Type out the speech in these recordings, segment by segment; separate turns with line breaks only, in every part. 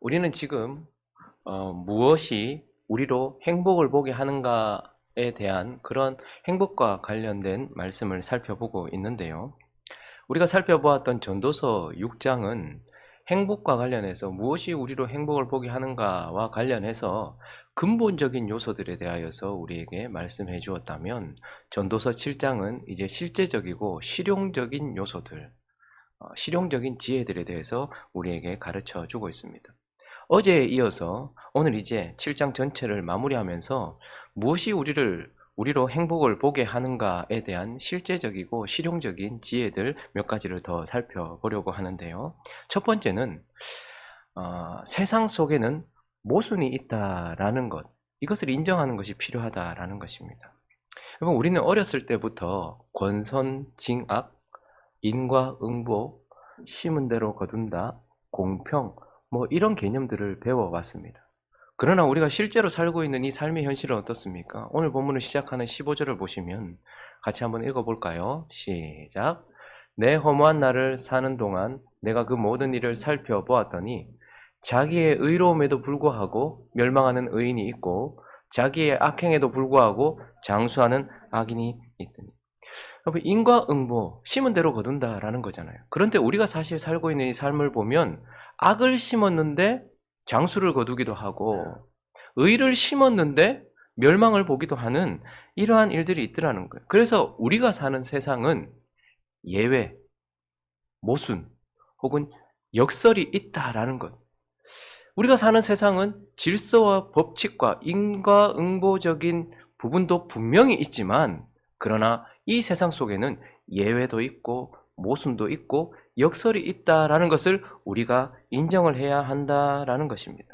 우리는 지금 무엇이 우리로 행복을 보게 하는가에 대한 그런 행복과 관련된 말씀을 살펴보고 있는데요. 우리가 살펴보았던 전도서 6장은 행복과 관련해서 무엇이 우리로 행복을 보게 하는가와 관련해서 근본적인 요소들에 대하여서 우리에게 말씀해 주었다면, 전도서 7장은 이제 실제적이고 실용적인 요소들, 실용적인 지혜들에 대해서 우리에게 가르쳐 주고 있습니다. 어제에 이어서 오늘 이제 7장 전체를 마무리하면서 무엇이 우리로 행복을 보게 하는가에 대한 실제적이고 실용적인 지혜들 몇 가지를 더 살펴보려고 하는데요. 첫 번째는 세상 속에는 모순이 있다라는 것, 이것을 인정하는 것이 필요하다라는 것입니다. 여러분, 우리는 어렸을 때부터 권선징악, 인과응보, 심은 대로 거둔다, 공평, 이런 개념들을 배워왔습니다. 그러나 우리가 실제로 살고 있는 이 삶의 현실은 어떻습니까? 오늘 본문을 시작하는 15절을 보시면 같이 한번 읽어볼까요? 시작. 내 허무한 날을 사는 동안 내가 그 모든 일을 살펴보았더니 자기의 의로움에도 불구하고 멸망하는 의인이 있고 자기의 악행에도 불구하고 장수하는 악인이 있더니. 인과응보, 심은 대로 거둔다라는 거잖아요. 그런데 우리가 사실 살고 있는 이 삶을 보면 악을 심었는데 장수를 거두기도 하고 의를 심었는데 멸망을 보기도 하는 이러한 일들이 있더라는 거예요. 그래서 우리가 사는 세상은 예외, 모순 혹은 역설이 있다라는 것. 우리가 사는 세상은 질서와 법칙과 인과응보적인 부분도 분명히 있지만, 그러나 이 세상 속에는 예외도 있고 모순도 있고 역설이 있다라는 것을 우리가 인정을 해야 한다라는 것입니다.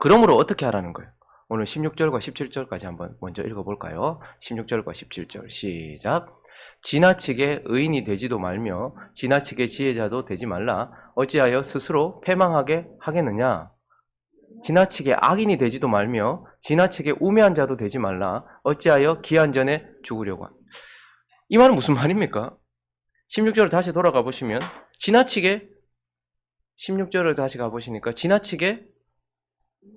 그러므로 어떻게 하라는 거예요? 오늘 16절과 17절까지 한번 먼저 읽어볼까요? 16절과 17절 시작. 지나치게 의인이 되지도 말며 지나치게 지혜자도 되지 말라. 어찌하여 스스로 패망하게 하겠느냐? 지나치게 악인이 되지도 말며 지나치게 우매한 자도 되지 말라. 어찌하여 기한 전에 죽으려고 하느냐? 이 말은 무슨 말입니까? 16절을 다시 돌아가 보시면 16절을 다시 가보시니까 지나치게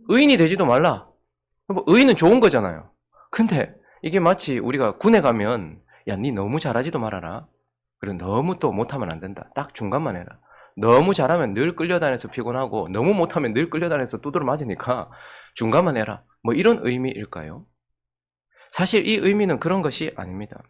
의인이 되지도 말라. 의인은 좋은 거잖아요. 근데 이게 마치 우리가 군에 가면 야, 니 너무 잘하지도 말아라. 그리고 너무 또 못하면 안 된다. 딱 중간만 해라. 너무 잘하면 늘 끌려다녀서 피곤하고 너무 못하면 늘 끌려다녀서 두드러 맞으니까 중간만 해라. 이런 의미일까요? 사실 이 의미는 그런 것이 아닙니다.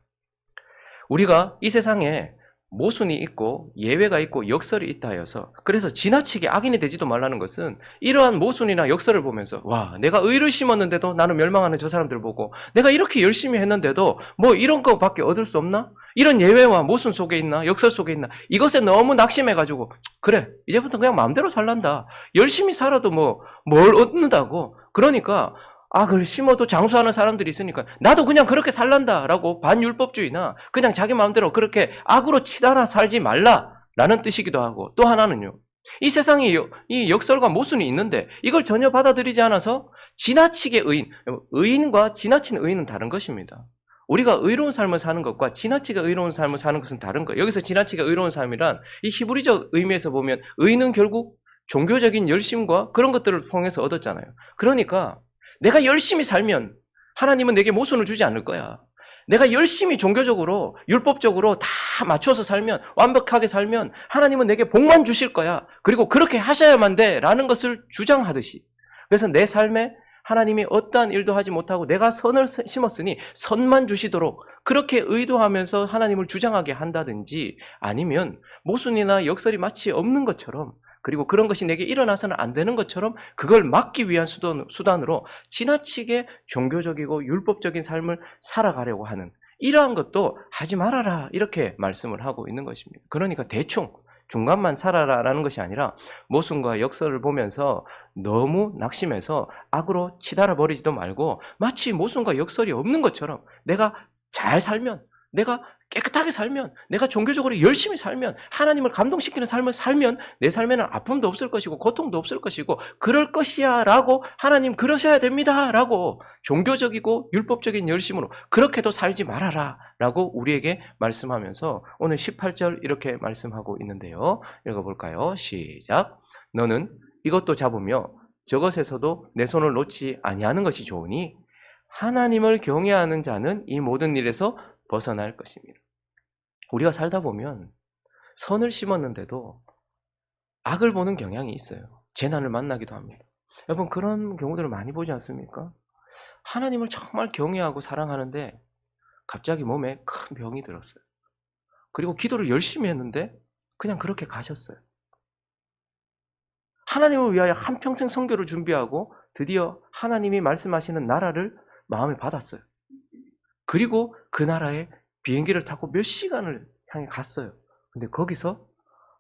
우리가 이 세상에 모순이 있고 예외가 있고 역설이 있다 하여서, 그래서 지나치게 악인이 되지도 말라는 것은 이러한 모순이나 역설을 보면서 와, 내가 의를 심었는데도 나는 멸망하는 저 사람들 보고 내가 이렇게 열심히 했는데도 이런 거밖에 얻을 수 없나? 이런 예외와 모순 속에 있나? 역설 속에 있나? 이것에 너무 낙심해가지고 그래, 이제부터 그냥 마음대로 살란다. 열심히 살아도 뭘 얻는다고. 그러니까 악을 심어도 장수하는 사람들이 있으니까 나도 그냥 그렇게 살란다라고 반율법주의나 그냥 자기 마음대로 그렇게 악으로 치달아 살지 말라라는 뜻이기도 하고, 또 하나는요, 이 세상에 이 역설과 모순이 있는데 이걸 전혀 받아들이지 않아서 지나치게 의인과 지나친 의인은 다른 것입니다. 우리가 의로운 삶을 사는 것과 지나치게 의로운 삶을 사는 것은 다른 거예요. 여기서 지나치게 의로운 삶이란 이 히브리적 의미에서 보면 의는 결국 종교적인 열심과 그런 것들을 통해서 얻었잖아요. 그러니까 내가 열심히 살면 하나님은 내게 모순을 주지 않을 거야. 내가 열심히 종교적으로 율법적으로 다 맞춰서 살면, 완벽하게 살면 하나님은 내게 복만 주실 거야. 그리고 그렇게 하셔야만 돼 라는 것을 주장하듯이, 그래서 내 삶에 하나님이 어떠한 일도 하지 못하고 내가 선을 심었으니 선만 주시도록 그렇게 의도하면서 하나님을 주장하게 한다든지, 아니면 모순이나 역설이 마치 없는 것처럼, 그리고 그런 것이 내게 일어나서는 안 되는 것처럼 그걸 막기 위한 수단으로 지나치게 종교적이고 율법적인 삶을 살아가려고 하는, 이러한 것도 하지 말아라, 이렇게 말씀을 하고 있는 것입니다. 그러니까 대충 중간만 살아라라는 것이 아니라 모순과 역설을 보면서 너무 낙심해서 악으로 치달아 버리지도 말고, 마치 모순과 역설이 없는 것처럼 내가 잘 살면, 내가 깨끗하게 살면, 내가 종교적으로 열심히 살면, 하나님을 감동시키는 삶을 살면 내 삶에는 아픔도 없을 것이고 고통도 없을 것이고 그럴 것이야 라고, 하나님 그러셔야 됩니다 라고 종교적이고 율법적인 열심으로 그렇게도 살지 말아라 라고 우리에게 말씀하면서 오늘 18절 이렇게 말씀하고 있는데요. 읽어볼까요? 시작. 너는 이것도 잡으며 저것에서도 내 손을 놓지 아니하는 것이 좋으니 하나님을 경외하는 자는 이 모든 일에서 벗어날 것입니다. 우리가 살다 보면 선을 심었는데도 악을 보는 경향이 있어요. 재난을 만나기도 합니다. 여러분 그런 경우들을 많이 보지 않습니까? 하나님을 정말 경외하고 사랑하는데 갑자기 몸에 큰 병이 들었어요. 그리고 기도를 열심히 했는데 그냥 그렇게 가셨어요. 하나님을 위하여 한평생 선교를 준비하고 드디어 하나님이 말씀하시는 나라를 마음에 받았어요. 그리고 그 나라에 비행기를 타고 몇 시간을 향해 갔어요. 근데 거기서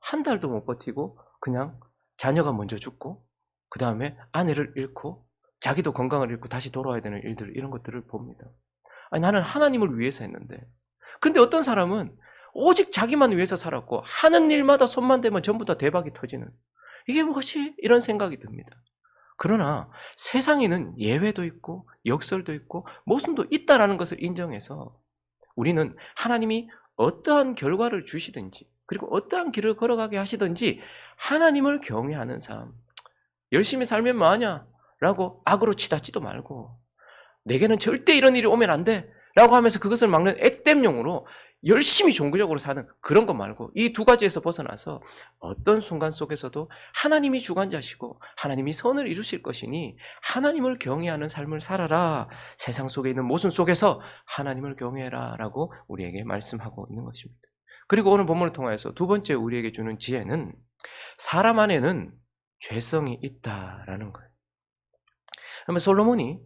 한 달도 못 버티고 그냥 자녀가 먼저 죽고 그 다음에 아내를 잃고 자기도 건강을 잃고 다시 돌아와야 되는 일들, 이런 것들을 봅니다. 아니, 나는 하나님을 위해서 했는데. 근데 어떤 사람은 오직 자기만 위해서 살았고 하는 일마다 손만 대면 전부 다 대박이 터지는, 이게 무엇이? 이런 생각이 듭니다. 그러나 세상에는 예외도 있고 역설도 있고 모순도 있다라는 것을 인정해서 우리는 하나님이 어떠한 결과를 주시든지 그리고 어떠한 길을 걸어가게 하시든지 하나님을 경외하는 삶, 열심히 살면 뭐하냐? 라고 악으로 치닫지도 말고 내게는 절대 이런 일이 오면 안 돼! 라고 하면서 그것을 막는 액땜용으로 열심히 종교적으로 사는 그런 것 말고 이 두 가지에서 벗어나서 어떤 순간 속에서도 하나님이 주관자시고 하나님이 선을 이루실 것이니 하나님을 경외하는 삶을 살아라. 세상 속에 있는 모순 속에서 하나님을 경외해라 라고 우리에게 말씀하고 있는 것입니다. 그리고 오늘 본문을 통해서 두 번째 우리에게 주는 지혜는 사람 안에는 죄성이 있다라는 거예요. 그러면 솔로몬이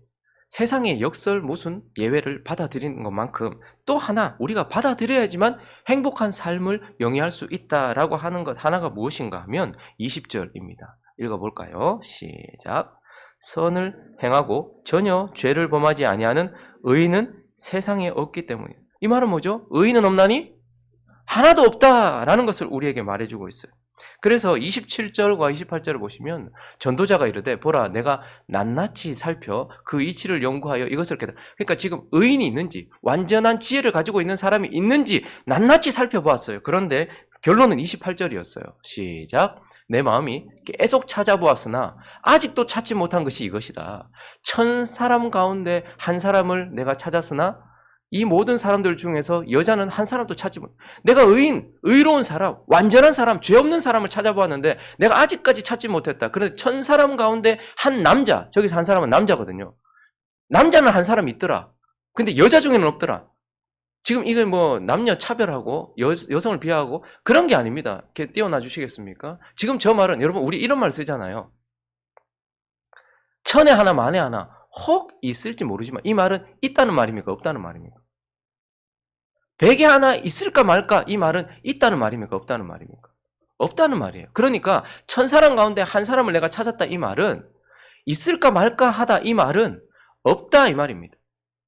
세상의 역설, 모순, 예외를 받아들이는 것만큼 또 하나 우리가 받아들여야지만 행복한 삶을 영위할 수 있다라고 하는 것 하나가 무엇인가 하면 20절입니다. 읽어볼까요? 시작. 선을 행하고 전혀 죄를 범하지 아니하는 의인은 세상에 없기 때문이에요. 이 말은 뭐죠? 의인은 없나니? 하나도 없다라는 것을 우리에게 말해주고 있어요. 그래서 27절과 28절을 보시면 전도자가 이르되 보라 내가 낱낱이 살펴 그 이치를 연구하여 이것을 깨달아. 그러니까 지금 의인이 있는지 완전한 지혜를 가지고 있는 사람이 있는지 낱낱이 살펴보았어요. 그런데 결론은 28절이었어요. 시작. 내 마음이 계속 찾아보았으나 아직도 찾지 못한 것이 이것이다. 1000사람 가운데 한 사람을 내가 찾았으나 이 모든 사람들 중에서 여자는 한 사람도 찾지 못. 내가 의인, 의로운 사람, 완전한 사람, 죄 없는 사람을 찾아보았는데 내가 아직까지 찾지 못했다. 그런데 1000사람 가운데 한 남자, 저기서 한 사람은 남자거든요. 남자는 한 사람 있더라. 근데 여자 중에는 없더라. 지금 이게 뭐 남녀 차별하고 여성을 비하하고 그런 게 아닙니다. 이렇게 띄워놔 주시겠습니까? 지금 저 말은 여러분 우리 이런 말 쓰잖아요. 천에 하나 만에 하나 혹 있을지 모르지만 이 말은 있다는 말입니까? 없다는 말입니까? 100에 하나 있을까 말까? 이 말은 있다는 말입니까? 없다는 말입니까? 없다는 말이에요. 그러니까 1000사람 가운데 한 사람을 내가 찾았다 이 말은 있을까 말까 하다 이 말은 없다 이 말입니다.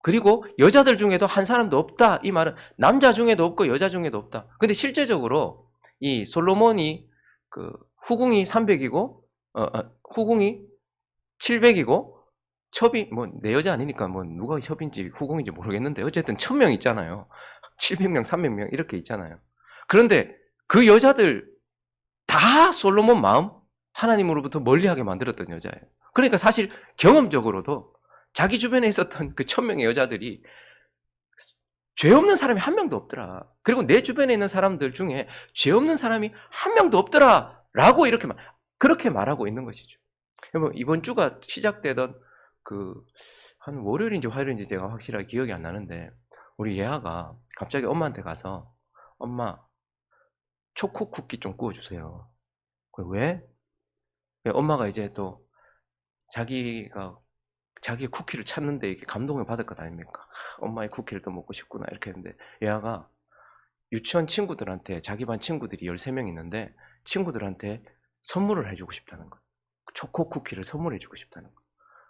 그리고 여자들 중에도 한 사람도 없다 이 말은 남자 중에도 없고 여자 중에도 없다. 근데 실제적으로 이 솔로몬이 그 후궁이 300이고 후궁이 700이고 첩이 뭐 내 여자 아니니까 뭐 누가 첩인지 후궁인지 모르겠는데 어쨌든 1000명 있잖아요. 700명, 300명 이렇게 있잖아요. 그런데 그 여자들 다 솔로몬 마음 하나님으로부터 멀리하게 만들었던 여자예요. 그러니까 사실 경험적으로도 자기 주변에 있었던 그 1000명의 여자들이 죄 없는 사람이 한 명도 없더라. 그리고 내 주변에 있는 사람들 중에 죄 없는 사람이 한 명도 없더라. 라고 그렇게 말하고 있는 것이죠. 이번 주가 시작되던 한 월요일인지 화요일인지 제가 확실하게 기억이 안 나는데 우리 예아가 갑자기 엄마한테 가서 엄마 초코 쿠키 좀 구워주세요. 왜? 엄마가 이제 또 자기가 자기의 쿠키를 찾는데 이렇게 감동을 받을 것 아닙니까? 엄마의 쿠키를 또 먹고 싶구나 이렇게 했는데 예아가 유치원 친구들한테 자기 반 친구들이 13명 있는데 친구들한테 선물을 해주고 싶다는 거예요. 초코 쿠키를 선물해주고 싶다는 거예요.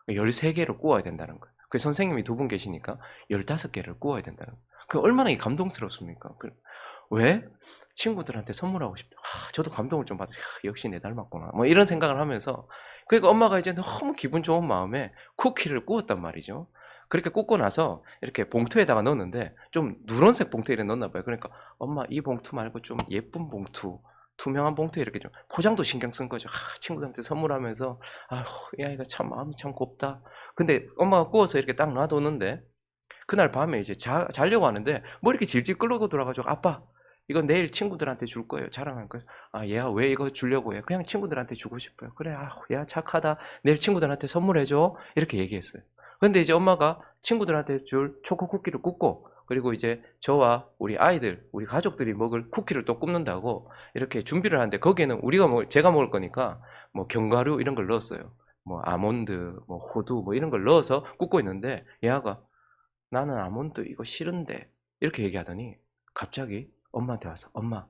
13개를 구워야 된다는 거예요. 그 선생님이 2분 계시니까 15개를 구워야 된다는 거예요. 그 얼마나 감동스럽습니까? 왜? 친구들한테 선물하고 싶다. 저도 감동을 좀 받아. 역시 내 닮았구나. 뭐 이런 생각을 하면서 그러니까 엄마가 이제 너무 기분 좋은 마음에 쿠키를 구웠단 말이죠. 그렇게 굽고 나서 이렇게 봉투에다가 넣었는데 좀 누런색 봉투에 넣었나 봐요. 그러니까 엄마 이 봉투 말고 좀 예쁜 봉투 투명한 봉투에 이렇게 좀 포장도 신경 쓴 거죠. 친구들한테 선물하면서 이 아이가 참 마음이 참 곱다. 근데 엄마가 구워서 이렇게 딱 놔두는데 그날 밤에 이제 자려고 하는데 뭐 이렇게 질질 끌고 들어가지고 아빠 이거 내일 친구들한테 줄 거예요. 자랑할 거예요. 얘가 왜 이거 주려고 해? 그냥 친구들한테 주고 싶어요. 그래, 얘가 착하다. 내일 친구들한테 선물해줘. 이렇게 얘기했어요. 근데 이제 엄마가 친구들한테 줄 초코 쿠키를 굽고 그리고 이제 저와 우리 아이들, 우리 가족들이 먹을 쿠키를 또 굽는다고 이렇게 준비를 하는데 거기에는 제가 먹을 거니까 뭐 견과류 이런 걸 넣었어요. 뭐 아몬드, 뭐 호두 뭐 이런 걸 넣어서 굽고 있는데 얘가 나는 아몬드 이거 싫은데 이렇게 얘기하더니 갑자기 엄마한테 와서 엄마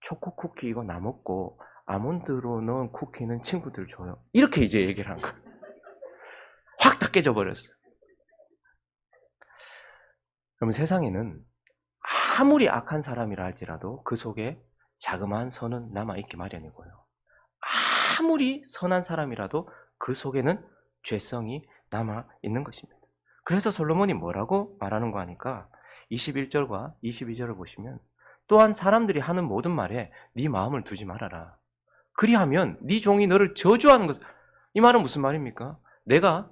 초코 쿠키 이거 나 먹고 아몬드로 넣은 쿠키는 친구들 줘요. 이렇게 이제 얘기를 한 거예요. 확 다 깨져버렸어요. 그러면 세상에는 아무리 악한 사람이라 할지라도 그 속에 자그마한 선은 남아있기 마련이고요. 아무리 선한 사람이라도 그 속에는 죄성이 남아있는 것입니다. 그래서 솔로몬이 뭐라고 말하는 거 하니까 21절과 22절을 보시면 또한 사람들이 하는 모든 말에 네 마음을 두지 말아라. 그리하면 네 종이 너를 저주하는 것. 이 말은 무슨 말입니까? 내가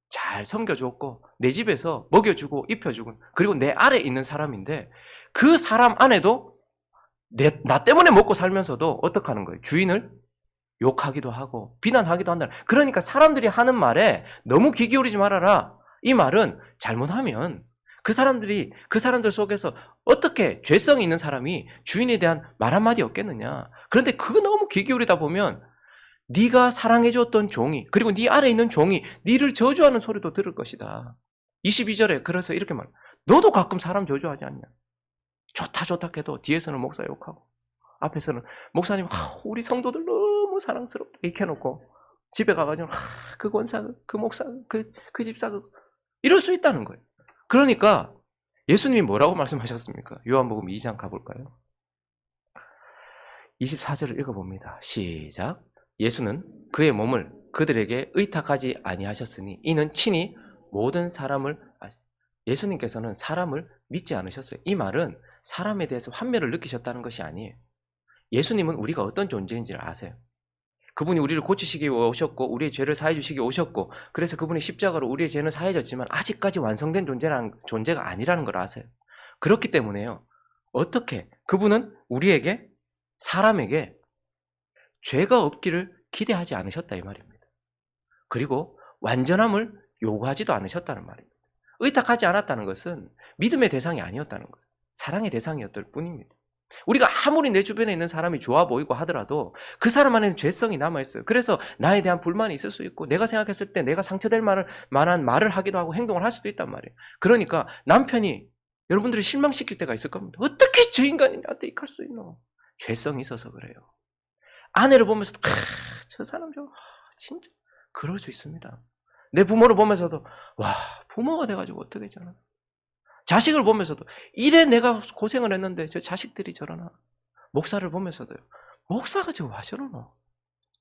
잘 섬겨줬고 내 집에서 먹여주고 입혀주고 그리고 내 아래에 있는 사람인데 그 사람 안에도 나 때문에 먹고 살면서도 어떻게 하는 거예요? 주인을 욕하기도 하고 비난하기도 한다. 그러니까 사람들이 하는 말에 너무 귀 기울이지 말아라. 이 말은 잘못하면 그 사람들 속에서 어떻게 죄성이 있는 사람이 주인에 대한 말 한마디 없겠느냐. 그런데 그거 너무 귀 기울이다 보면 네가 사랑해줬던 종이 그리고 네 아래에 있는 종이 네를 저주하는 소리도 들을 것이다. 22절에 그래서 이렇게 말 너도 가끔 사람 저주하지 않냐. 좋다 해도 뒤에서는 목사 욕하고 앞에서는 목사님 우리 성도들 너무 사랑스럽다 이렇게 해놓고 집에 가가지고 그 권사 그 목사 그 집사 이럴 수 있다는 거예요. 그러니까 예수님이 뭐라고 말씀하셨습니까? 요한복음 2장 가볼까요? 24절을 읽어봅니다. 시작. 예수는 그의 몸을 그들에게 의탁하지 아니하셨으니 이는 친히 모든 사람을 예수님께서는 사람을 믿지 않으셨어요. 이 말은 사람에 대해서 환멸을 느끼셨다는 것이 아니에요. 예수님은 우리가 어떤 존재인지를 아세요. 그분이 우리를 고치시기 위해 오셨고 우리의 죄를 사해 주시기 위해 오셨고 그래서 그분이 십자가로 우리의 죄는 사해졌지만 아직까지 완성된 존재가 아니라는 걸 아세요. 그렇기 때문에요. 어떻게 그분은 우리에게 사람에게 죄가 없기를 기대하지 않으셨다 이 말입니다. 그리고 완전함을 요구하지도 않으셨다는 말입니다. 의탁하지 않았다는 것은 믿음의 대상이 아니었다는 거예요. 사랑의 대상이었을 뿐입니다. 우리가 아무리 내 주변에 있는 사람이 좋아 보이고 하더라도 그 사람 안에는 죄성이 남아있어요. 그래서 나에 대한 불만이 있을 수 있고 내가 생각했을 때 내가 상처될 만한 말을 하기도 하고 행동을 할 수도 있단 말이에요. 그러니까 남편이 여러분들을 실망시킬 때가 있을 겁니다. 어떻게 저 인간이 나한테 이럴 수 있노? 죄성이 있어서 그래요. 아내를 보면서도 저 사람 진짜 그럴 수 있습니다. 내 부모를 보면서도 와 부모가 돼가지고 어떻게 저러나. 자식을 보면서도 이래 내가 고생을 했는데 저 자식들이 저러나. 목사를 보면서도요. 목사가 저거 와 저러나.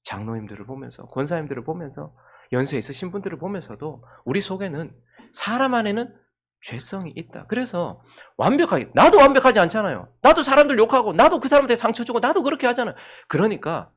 장로님들을 보면서 권사님들을 보면서 연세 있으신 분들을 보면서도 우리 속에는 사람 안에는 죄성이 있다. 그래서 나도 완벽하지 않잖아요. 나도 사람들 욕하고 나도 그 사람한테 상처 주고 나도 그렇게 하잖아요. 그러니까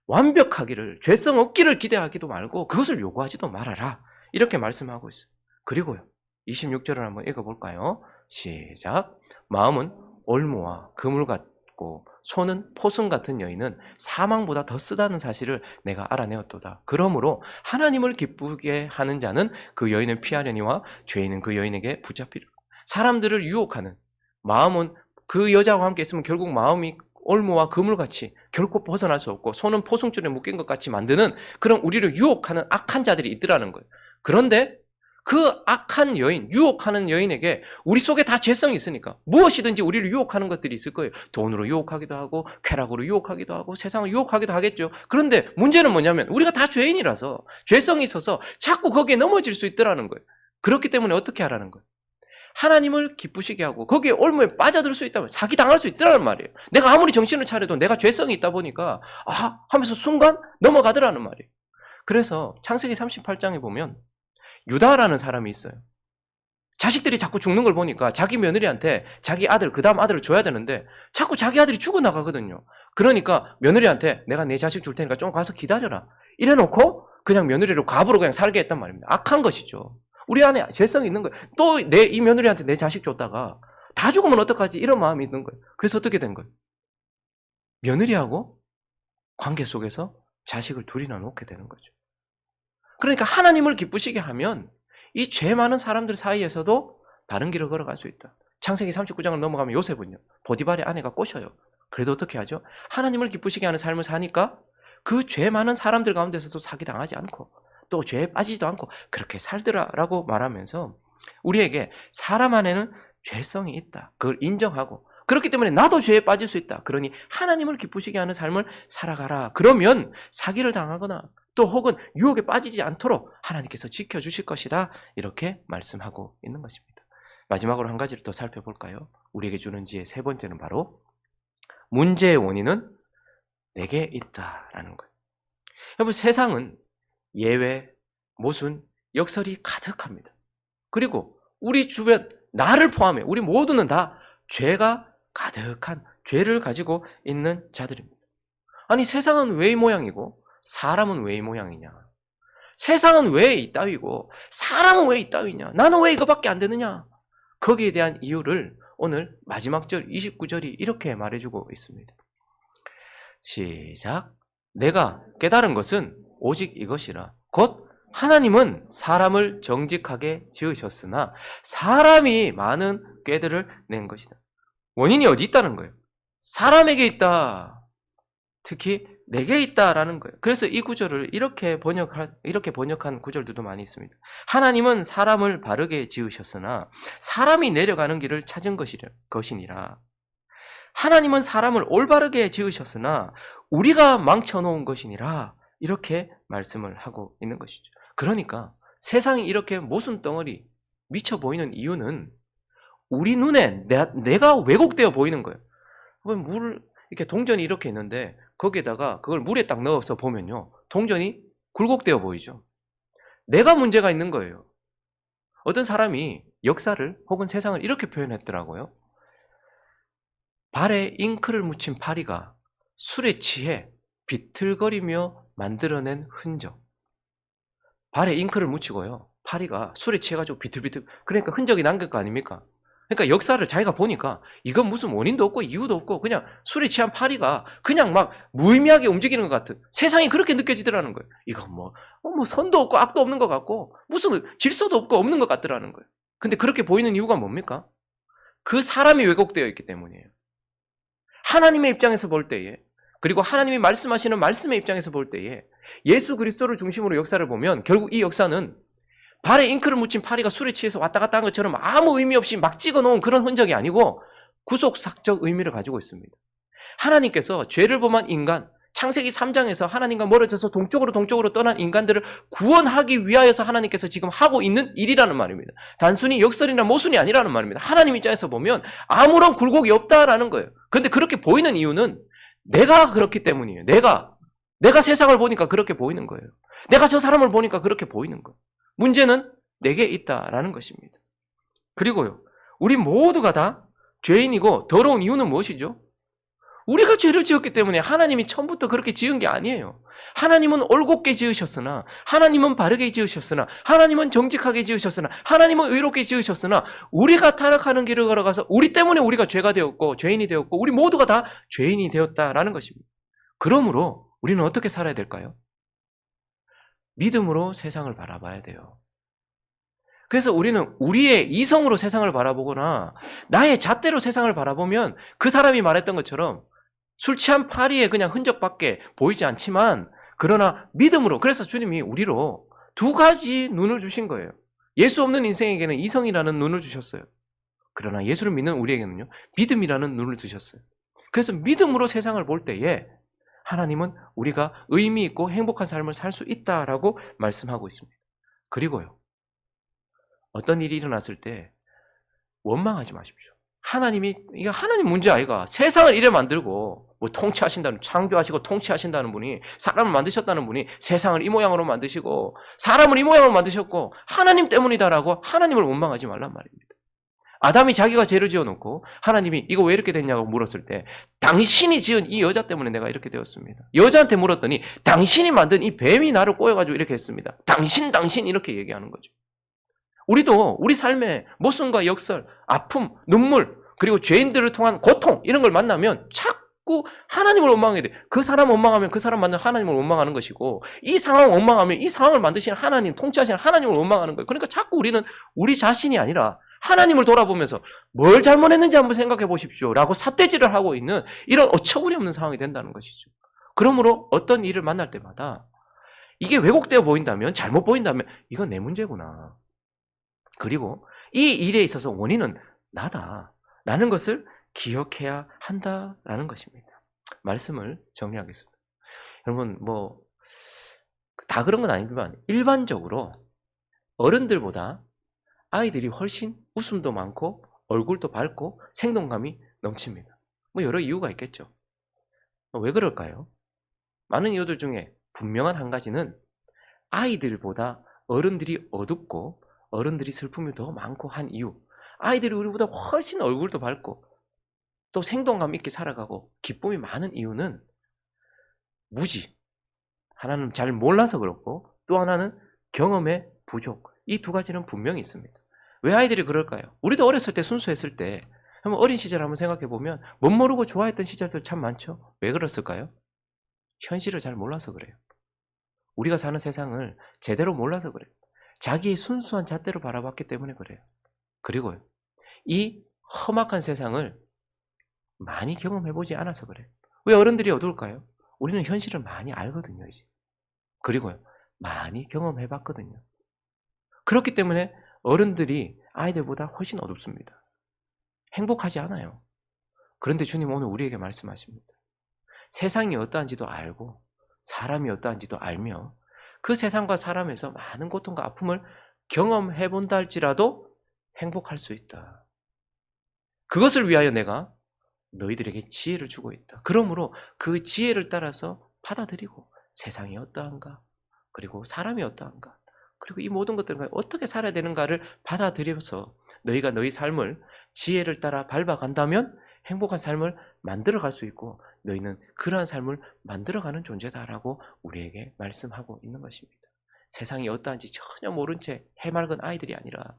완벽하기를 죄성 없기를 기대하기도 말고 그것을 요구하지도 말아라. 이렇게 말씀하고 있어요. 그리고요. 26절을 한번 읽어볼까요? 시작. 마음은 올무와 그물 같고 손은 포승 같은 여인은 사망보다 더 쓰다는 사실을 내가 알아내었도다. 그러므로 하나님을 기쁘게 하는 자는 그 여인을 피하려니와 죄인은 그 여인에게 붙잡히리라. 사람들을 유혹하는 마음은 그 여자와 함께 있으면 결국 마음이 올무와 그물같이 결코 벗어날 수 없고 손은 포승줄에 묶인 것 같이 만드는 그런 우리를 유혹하는 악한 자들이 있더라는 거예요. 그런데 그 악한 여인, 유혹하는 여인에게 우리 속에 다 죄성이 있으니까 무엇이든지 우리를 유혹하는 것들이 있을 거예요. 돈으로 유혹하기도 하고 쾌락으로 유혹하기도 하고 세상을 유혹하기도 하겠죠. 그런데 문제는 뭐냐면 우리가 다 죄인이라서 죄성이 있어서 자꾸 거기에 넘어질 수 있더라는 거예요. 그렇기 때문에 어떻게 하라는 거예요? 하나님을 기쁘시게 하고 거기에 올무에 빠져들 수 있다면 사기당할 수 있더라는 말이에요. 내가 아무리 정신을 차려도 내가 죄성이 있다 보니까 하면서 순간 넘어가더라는 말이에요. 그래서 창세기 38장에 보면 유다라는 사람이 있어요. 자식들이 자꾸 죽는 걸 보니까 자기 며느리한테 자기 아들, 그 다음 아들을 줘야 되는데 자꾸 자기 아들이 죽어나가거든요. 그러니까 며느리한테 내가 내 자식 줄 테니까 좀 가서 기다려라. 이래놓고 그냥 며느리를 과부로 그냥 살게 했단 말입니다. 악한 것이죠. 우리 안에 죄성이 있는 거예요. 또 이 며느리한테 내 자식 줬다가 다 죽으면 어떡하지? 이런 마음이 있는 거예요. 그래서 어떻게 된 거예요? 며느리하고 관계 속에서 자식을 둘이나 놓게 되는 거죠. 그러니까 하나님을 기쁘시게 하면 이 죄 많은 사람들 사이에서도 바른 길을 걸어갈 수 있다. 창세기 39장을 넘어가면 요셉은요, 보디발의 아내가 꼬셔요. 그래도 어떻게 하죠? 하나님을 기쁘시게 하는 삶을 사니까 그 죄 많은 사람들 가운데서도 사기당하지 않고 또 죄에 빠지지도 않고 그렇게 살더라라고 말하면서 우리에게 사람 안에는 죄성이 있다. 그걸 인정하고 그렇기 때문에 나도 죄에 빠질 수 있다. 그러니 하나님을 기쁘시게 하는 삶을 살아가라. 그러면 사기를 당하거나 또 혹은 유혹에 빠지지 않도록 하나님께서 지켜주실 것이다. 이렇게 말씀하고 있는 것입니다. 마지막으로 한 가지를 더 살펴볼까요? 우리에게 주는 지혜 세 번째는 바로 문제의 원인은 내게 있다라는 거예요. 여러분, 세상은 예외, 모순, 역설이 가득합니다. 그리고 우리 주변, 나를 포함해 우리 모두는 다 죄가 가득한 죄를 가지고 있는 자들입니다. 아니, 세상은 왜 이 모양이고 사람은 왜 이 모양이냐? 세상은 왜 이따위고 사람은 왜 이따위냐? 나는 왜 이거밖에 안 되느냐? 거기에 대한 이유를 오늘 마지막 절 29절이 이렇게 말해주고 있습니다. 시작. 내가 깨달은 것은 오직 이것이라. 곧 하나님은 사람을 정직하게 지으셨으나 사람이 많은 꾀들을 낸 것이다. 원인이 어디 있다는 거예요? 사람에게 있다. 특히 내게 있다라는 거예요. 그래서 이 구절을 이렇게 번역한 구절들도 많이 있습니다. 하나님은 사람을 바르게 지으셨으나 사람이 내려가는 길을 찾은 것이니라. 하나님은 사람을 올바르게 지으셨으나 우리가 망쳐놓은 것이니라. 이렇게 말씀을 하고 있는 것이죠. 그러니까 세상이 이렇게 모순 덩어리 미쳐 보이는 이유는 우리 눈에 내가 왜곡되어 보이는 거예요. 이렇게 동전이 이렇게 있는데 거기에다가 그걸 물에 딱 넣어서 보면요, 동전이 굴곡되어 보이죠. 내가 문제가 있는 거예요. 어떤 사람이 역사를 혹은 세상을 이렇게 표현했더라고요. 발에 잉크를 묻힌 파리가 술에 취해 비틀거리며 만들어낸 흔적. 발에 잉크를 묻히고요, 파리가 술에 취해가지고 비틀비틀, 그러니까 흔적이 남길 거 아닙니까? 그러니까 역사를 자기가 보니까 이건 무슨 원인도 없고 이유도 없고 그냥 술에 취한 파리가 그냥 막 무의미하게 움직이는 것 같은, 세상이 그렇게 느껴지더라는 거예요. 이건 뭐 선도 없고 악도 없는 것 같고 무슨 질서도 없고 없는 것 같더라는 거예요. 근데 그렇게 보이는 이유가 뭡니까? 그 사람이 왜곡되어 있기 때문이에요. 하나님의 입장에서 볼 때에, 그리고 하나님이 말씀하시는 말씀의 입장에서 볼 때에 예수 그리스도를 중심으로 역사를 보면 결국 이 역사는 발에 잉크를 묻힌 파리가 술에 취해서 왔다 갔다 한 것처럼 아무 의미 없이 막 찍어놓은 그런 흔적이 아니고 구속사적 의미를 가지고 있습니다. 하나님께서 죄를 범한 인간, 창세기 3장에서 하나님과 멀어져서 동쪽으로 떠난 인간들을 구원하기 위하여서 하나님께서 지금 하고 있는 일이라는 말입니다. 단순히 역설이나 모순이 아니라는 말입니다. 하나님 입장에서 보면 아무런 굴곡이 없다라는 거예요. 그런데 그렇게 보이는 이유는 내가 그렇기 때문이에요. 내가 세상을 보니까 그렇게 보이는 거예요. 내가 저 사람을 보니까 그렇게 보이는 거예요. 문제는 내게 있다라는 것입니다. 그리고요, 우리 모두가 다 죄인이고 더러운 이유는 무엇이죠? 우리가 죄를 지었기 때문에. 하나님이 처음부터 그렇게 지은 게 아니에요. 하나님은 올곧게 지으셨으나, 하나님은 바르게 지으셨으나, 하나님은 정직하게 지으셨으나, 하나님은 의롭게 지으셨으나 우리가 타락하는 길을 걸어가서 우리 때문에 우리가 죄가 되었고 죄인이 되었고 우리 모두가 다 죄인이 되었다라는 것입니다. 그러므로 우리는 어떻게 살아야 될까요? 믿음으로 세상을 바라봐야 돼요. 그래서 우리는 우리의 이성으로 세상을 바라보거나 나의 잣대로 세상을 바라보면 그 사람이 말했던 것처럼 술 취한 파리에 그냥 흔적밖에 보이지 않지만, 그러나 믿음으로, 그래서 주님이 우리로 두 가지 눈을 주신 거예요. 예수 없는 인생에게는 이성이라는 눈을 주셨어요. 그러나 예수를 믿는 우리에게는요, 믿음이라는 눈을 주셨어요. 그래서 믿음으로 세상을 볼 때에 하나님은 우리가 의미 있고 행복한 삶을 살 수 있다라고 말씀하고 있습니다. 그리고요, 어떤 일이 일어났을 때 원망하지 마십시오. 이게 하나님 문제 아이가. 세상을 이래 만들고, 뭐 창조하시고 통치하신다는 분이, 사람을 만드셨다는 분이 세상을 이 모양으로 만드시고, 사람을 이 모양으로 만드셨고, 하나님 때문이다라고 하나님을 원망하지 말란 말입니다. 아담이 자기가 죄를 지어놓고, 하나님이 이거 왜 이렇게 됐냐고 물었을 때, 당신이 지은 이 여자 때문에 내가 이렇게 되었습니다. 여자한테 물었더니, 당신이 만든 이 뱀이 나를 꼬여가지고 이렇게 했습니다. 당신 이렇게 얘기하는 거죠. 우리도 우리 삶에 모순과 역설, 아픔, 눈물, 그리고 죄인들을 통한 고통 이런 걸 만나면 자꾸 하나님을 원망하게 돼. 그 사람 원망하면 그 사람 만나 하나님을 원망하는 것이고, 이 상황 원망하면 이 상황을 만드시는 하나님, 통치하시는 하나님을 원망하는 거예요. 그러니까 자꾸 우리는 우리 자신이 아니라 하나님을 돌아보면서 뭘 잘못했는지 한번 생각해 보십시오 라고 삿대질을 하고 있는 이런 어처구니 없는 상황이 된다는 것이죠. 그러므로 어떤 일을 만날 때마다 이게 왜곡되어 보인다면, 잘못 보인다면 이건 내 문제구나. 그리고 이 일에 있어서 원인은 나다라는 것을 기억해야 한다라는 것입니다. 말씀을 정리하겠습니다. 여러분, 다 그런 건 아니지만 일반적으로 어른들보다 아이들이 훨씬 웃음도 많고 얼굴도 밝고 생동감이 넘칩니다. 여러 이유가 있겠죠. 왜 그럴까요? 많은 이유들 중에 분명한 한 가지는 아이들보다 어른들이 어둡고 어른들이 슬픔이 더 많고 한 이유. 아이들이 우리보다 훨씬 얼굴도 밝고 또 생동감 있게 살아가고 기쁨이 많은 이유는 무지. 하나는 잘 몰라서 그렇고 또 하나는 경험의 부족. 이 두 가지는 분명히 있습니다. 왜 아이들이 그럴까요? 우리도 어렸을 때 순수했을 때 한번 어린 시절 한번 생각해 보면 못 모르고 좋아했던 시절들 참 많죠. 왜 그랬을까요? 현실을 잘 몰라서 그래요. 우리가 사는 세상을 제대로 몰라서 그래요. 자기의 순수한 잣대로 바라봤기 때문에 그래요. 그리고요, 이 험악한 세상을 많이 경험해보지 않아서 그래요. 왜 어른들이 어두울까요? 우리는 현실을 많이 알거든요, 이제. 그리고요, 많이 경험해봤거든요. 그렇기 때문에 어른들이 아이들보다 훨씬 어둡습니다. 행복하지 않아요. 그런데 주님 오늘 우리에게 말씀하십니다. 세상이 어떠한지도 알고 사람이 어떠한지도 알며 그 세상과 사람에서 많은 고통과 아픔을 경험해 본다 할지라도 행복할 수 있다. 그것을 위하여 내가 너희들에게 지혜를 주고 있다. 그러므로 그 지혜를 따라서 받아들이고 세상이 어떠한가, 그리고 사람이 어떠한가, 그리고 이 모든 것들과 어떻게 살아야 되는가를 받아들여서 너희가 너희 삶을 지혜를 따라 밟아간다면 행복한 삶을 만들어갈 수 있고 너희는 그러한 삶을 만들어가는 존재다라고 우리에게 말씀하고 있는 것입니다. 세상이 어떠한지 전혀 모른 채 해맑은 아이들이 아니라,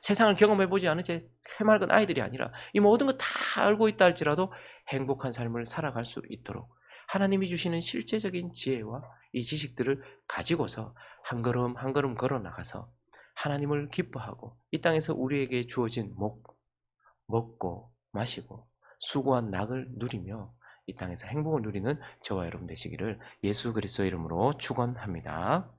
세상을 경험해보지 않은 채 해맑은 아이들이 아니라 이 모든 것 다 알고 있다 할지라도 행복한 삶을 살아갈 수 있도록 하나님이 주시는 실제적인 지혜와 이 지식들을 가지고서 한 걸음 한 걸음 걸어 나가서 하나님을 기뻐하고 이 땅에서 우리에게 주어진 먹고 마시고 수고한 낙을 누리며 이 땅에서 행복을 누리는 저와 여러분 되시기를 예수 그리스도의 이름으로 축원합니다.